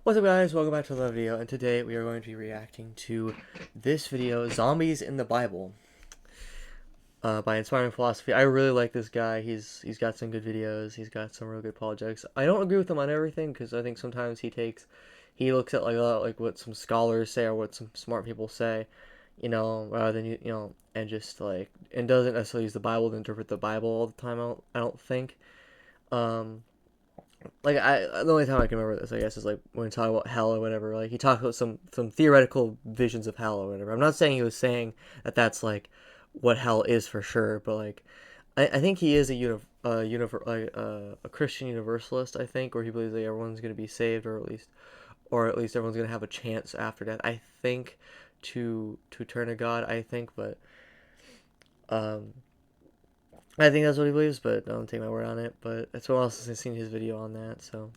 What's up guys, welcome back to another video, and today we are going to be reacting to this video, Zombies in the Bible, by Inspiring Philosophy. I really like this guy. He's got some good videos, he's got some real good apologetics. I don't agree with him on everything, because I think sometimes he looks at like a lot like what some scholars say or what some smart people say, rather than, and just like, and doesn't necessarily use the Bible to interpret the Bible all the time, I don't think. Um, the only time I can remember this, I guess, is like when he talked about hell or whatever. Like he talked about some theoretical visions of hell or whatever. I'm not saying he was saying that that's like what hell is for sure, but like I think he is a Christian universalist. I think, or he believes that everyone's gonna be saved, or at least everyone's gonna have a chance after death. I think to turn to God. I think, but um I think that's what he believes, but don't take my word on it. But that's what else has seen his video on that, so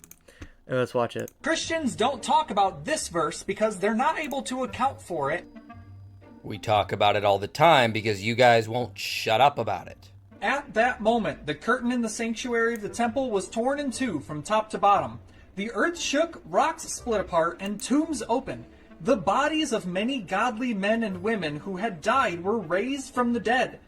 let's watch it. Christians don't talk about this verse because they're not able to account for it. We talk about it all the time because you guys won't shut up about it. At that moment, the curtain in the sanctuary of the temple was torn in two from top to bottom. The earth shook, rocks split apart, and tombs opened. The bodies of many godly men and women who had died were raised from the dead.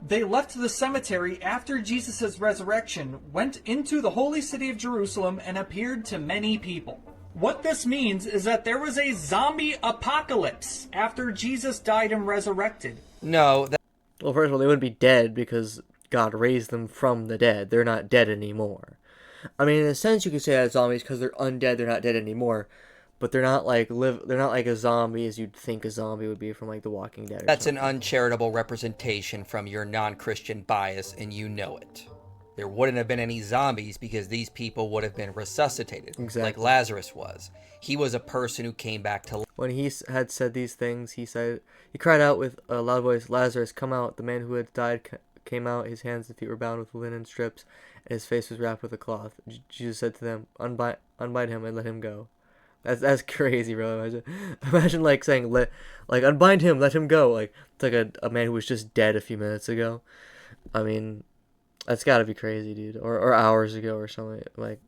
They left the cemetery after Jesus' resurrection, went into the holy city of Jerusalem, and appeared to many people. What this means is that there was a zombie apocalypse after Jesus died and resurrected. No, Well, first of all, they wouldn't be dead because God raised them from the dead. They're not dead anymore. I mean, in a sense, you could say that zombies because they're undead. They're not dead anymore, but they're not like They're not like a zombie as you'd think a zombie would be from like The Walking Dead. that's an uncharitable representation from your non-Christian bias, and you know it. There wouldn't have been any zombies because these people would have been resuscitated, Exactly. like Lazarus was. He was a person who came back to life. When he had said these things, he cried out with a loud voice, "Lazarus, come out!" The man who had died came out. His hands and feet were bound with linen strips, and his face was wrapped with a cloth. Jesus said to them, "Unbind him and let him go." That's crazy, bro. Imagine like saying unbind him, let him go. Like it's like a man who was just dead a few minutes ago. I mean, that's got to be crazy, dude. Or hours ago or something. Like,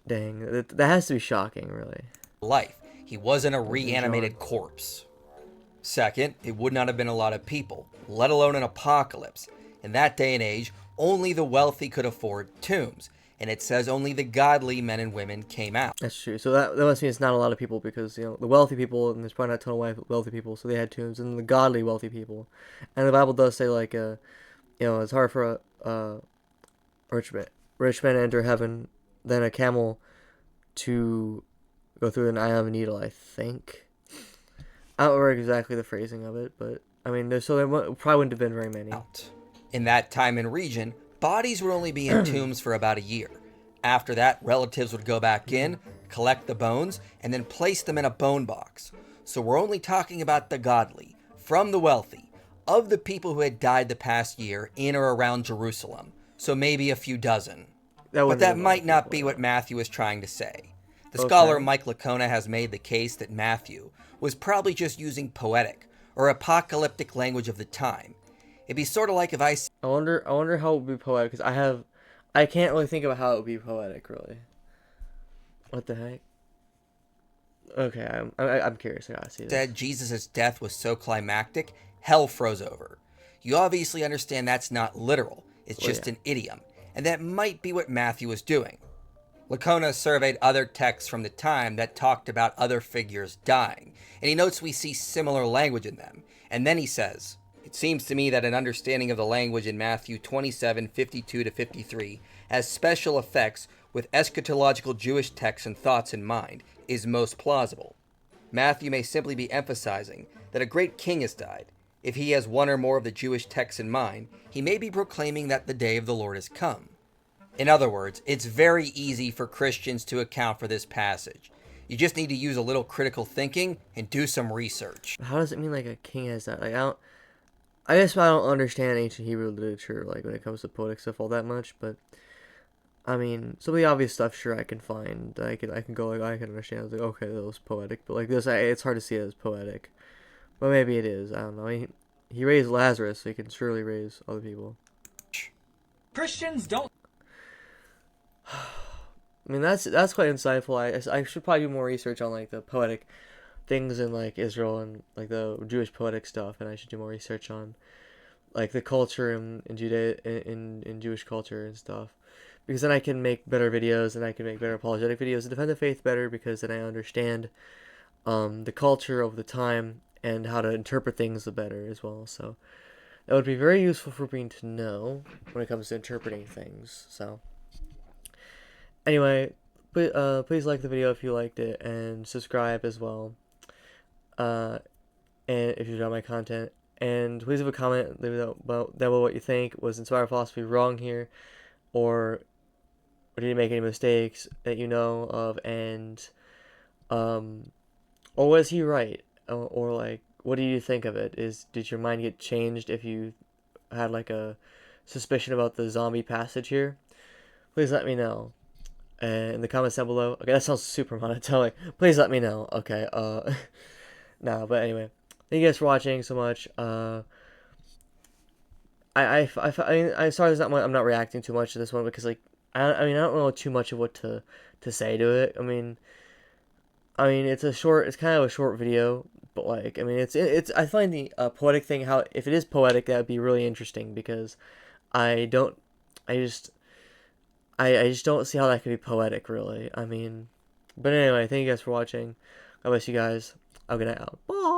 dang, that has to be shocking, really. He wasn't a reanimated corpse. Second, it would not have been a lot of people, let alone an apocalypse. In that day and age, only the wealthy could afford tombs. And it says only the godly men and women came out. That's true. So that must mean it's not a lot of people because, the wealthy people, and there's probably not a ton of wealthy people, so they had tombs, and the godly wealthy people. And the Bible does say, like, it's hard for a rich man to enter heaven than a camel to go through an eye of a needle, I think. I don't remember exactly the phrasing of it, but, I mean, there probably wouldn't have been very many. In that time and region, bodies would only be in tombs for about a year. After that, relatives would go back in, collect the bones, and then place them in a bone box. So we're only talking about the godly, from the wealthy, of the people who had died the past year in or around Jerusalem. So maybe a few dozen. But that might not be what Matthew is trying to say. The scholar Mike Licona has made the case that Matthew was probably just using poetic or apocalyptic language of the time. It'd be sort of like if I wonder how it would be poetic, because I can't really think about how it would be poetic, really. What the heck? Okay, I'm curious. I gotta see this. Said Jesus' death was so climactic, hell froze over. You obviously understand that's not literal. It's just an idiom. And that might be what Matthew was doing. Licona surveyed other texts from the time that talked about other figures dying, and he notes we see similar language in them. And then he says, "It seems to me that an understanding of the language in Matthew 27:52-53 as special effects with eschatological Jewish texts and thoughts in mind is most plausible. Matthew may simply be emphasizing that a great king has died. If he has one or more of the Jewish texts in mind, he may be proclaiming that the day of the Lord has come." In other words, it's very easy for Christians to account for this passage. You just need to use a little critical thinking and do some research. How does it mean like a king has that? Like I guess I don't understand ancient Hebrew literature like when it comes to poetic stuff all that much, but I mean some of the obvious stuff sure I can find. I can go like I can understand. I was like, okay, that was poetic, but like this, it's hard to see it as poetic. But maybe it is. I don't know. He raised Lazarus, so he can surely raise other people. Christians don't I mean, that's quite insightful. I should probably do more research on like the poetic things in like Israel and like the Jewish poetic stuff, and I should do more research on like the culture in in Jewish culture and stuff, because then I can make better videos and I can make better apologetic videos and defend the faith better, because then I understand the culture of the time and how to interpret things better as well. So that would be very useful for me to know when it comes to interpreting things. So anyway, please like the video if you liked it, and subscribe as well. Uh, and if you enjoy my content, and please leave a comment, leave it about what you think. Was Inspired Philosophy wrong here, or did he make any mistakes that you know of, and or was he right, or like, what do you think of it? Did your mind get changed if you had like a suspicion about the zombie passage here? Please let me know in the comments down below. Okay, that sounds super monotonic. Please let me know. Okay, no, but anyway, thank you guys for watching so much. I'm sorry I'm not reacting too much to this one, because like I mean I don't know too much of what to say to it. I mean it's kind of a short video, but like I mean it's I find the poetic thing, how if it is poetic, that would be really interesting, because I don't I just I just don't see how that could be poetic, really. I mean, but anyway, thank you guys for watching. God bless you guys. Have a good night out. Bye.